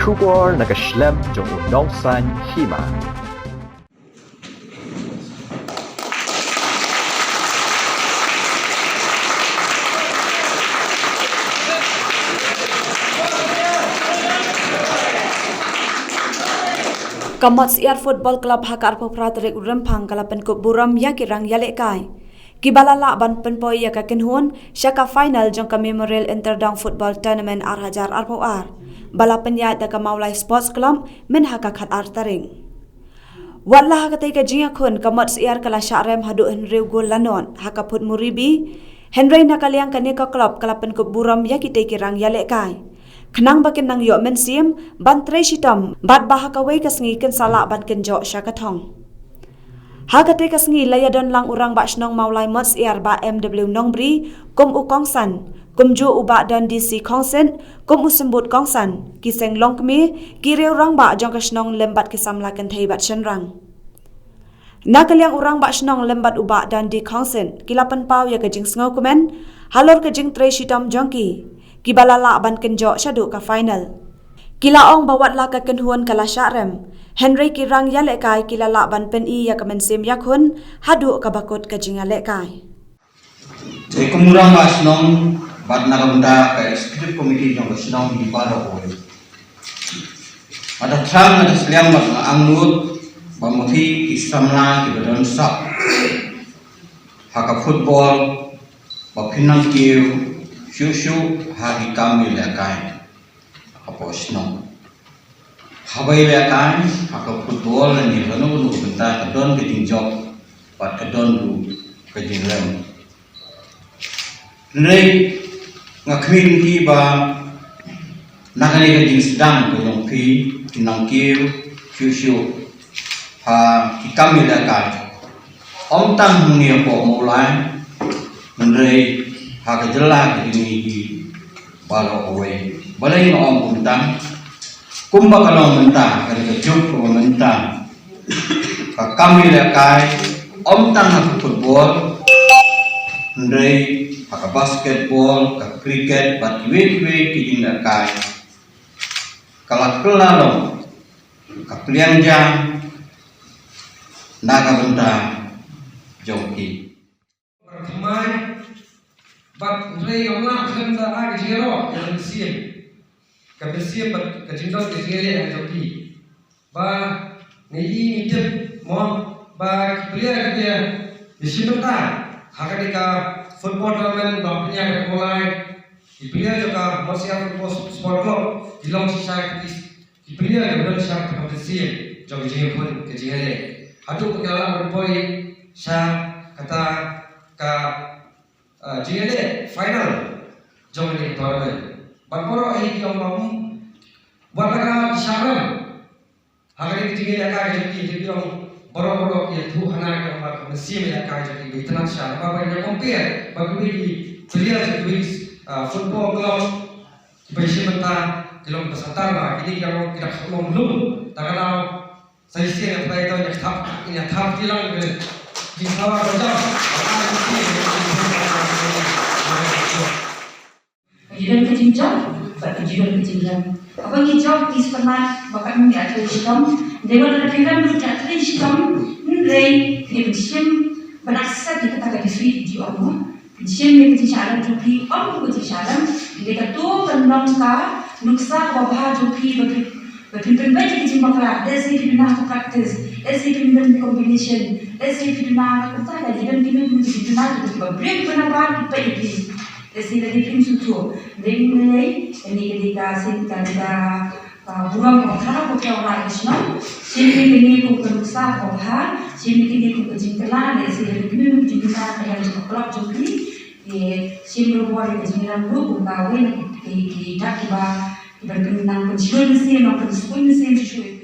Shubor nakaslem jong unongsan hima. Kamats Air Football Club hakar popratrik rempang kalapan ko buram ya kirang yale kai. Kibalala ban penpoi ya kakenhun syaka final jong ka Memorial Interdang Football Tournament Arhajar Arpoar. Balapan ya da ka Maulai Sports Club men hakakat artaring. Wala hakatai ka jinga kun Kamats Air kala syarem hadu Henry gol lanon hakaput muribi. Henry nakaliang kaneka club kalapan ko buram ya kitai kirang yale kai. Kenang bakin nang yok mensim ban tre shitam bat bahakawai kasngi ken salak ban kenjok syakathong. Hakate kasngi layadon lang urang bak snong Maulai Mots Air ba MW Nongbri kum u kongsan kum ju ubak dan DC kongsen kum u sembut kongsan kiseng long kemi kireu rang bak jong kasnong lembat kisamla ken thei bat shenrang. Nakaliang urang bak snong lembat ubak dan di kongsen kilapan pau ya kajing sngo kumen halor kajing tre shitam jongki. Kibalala ban kenjok syadu ka final. Kilaong bawat la ka kenhuan kala syarem. Henry kirang yale kai kilala ban pen i ya kemensim yakhun hadu ka bakut ka jingale kai. Jadi kemurang mas nong bat nagamda ka executive committee jong basnong di baro oi. Ada trang ada seliam bat angut bamuthi istamla ki badon sak. Haka football bapinang kiu Shushu hari kami lekai apa snow. Habai lekai aku football ni lalu nu bentar kedon ketinjok pat kedon du kejilem. Nilai ngakmin ki ba nakani kejing sedang kejong pi tinang kiu shushu ha kami lekai. Om tang ni apa mulai nilai haka jelas ini di balo away. Balai no om kuntang, kumba kalau mentang, kalau kejuk kalau mentang. Kami lekai om tang haka football, ndai haka basketball, haka cricket, batiwe kijing lekai. Kalau kelalong, haka pelianjang, naga bentang, joki. But Ray Omla comes the Agiro and Sim. Cabecia, but Kajindok is really a jockey. Ba Niji Nitip Mom by Clear here, the Shimata, Hakadika, football tournament, Bapinia Kolai, the player of Mosia Sport Club, the long societies, the player of the Shark of the Sim, Jogi Hun, Kajile. Hatu Kala Boy, Sha, Kata, Ka. Jingade final jong ni tournament. Baporo ai kiong mamu buat mereka syarem. Hari jingade akan jadi kiong boro ki tu hana kiong mak mesti mereka jadi betenan syarem. Bapa yang compare bagi di player di football club besi menta kilom peserta lah. Ini kalau tidak ngomong lu, tak kalau saya sih yang saya tahu yang thap tilang di sawah rojak. Kejudan kejinjam, kejudan kejinjam. Apa hijau di sepanjang bakat mengikat hitam. Dewan ada firan mengikat hitam. Nilai kebencian berasa di kata kedisi di Allah. Kebencian yang kejisaran jupi, orang kejisaran. Mereka tu penongka nuksa wabah jupi berpimpin baik kejimbang lah. Desi pimpinan to practice, desi pimpinan combination, desi pimpinan kita lagi dan pimpinan to break penampakan kita ini. Desi lagi pim suatu. Nilai ini ketika kita buang kotor kotor orang Islam, sini ini ku penuksa wabah, sini ini ku kejingkelan, desi lagi pimpinan kejingkelan yang sekolah jupi. Sini berbuat kejingkelan dulu, kawin kita berkenang pensiun mesin, pensiun mesin sesuai.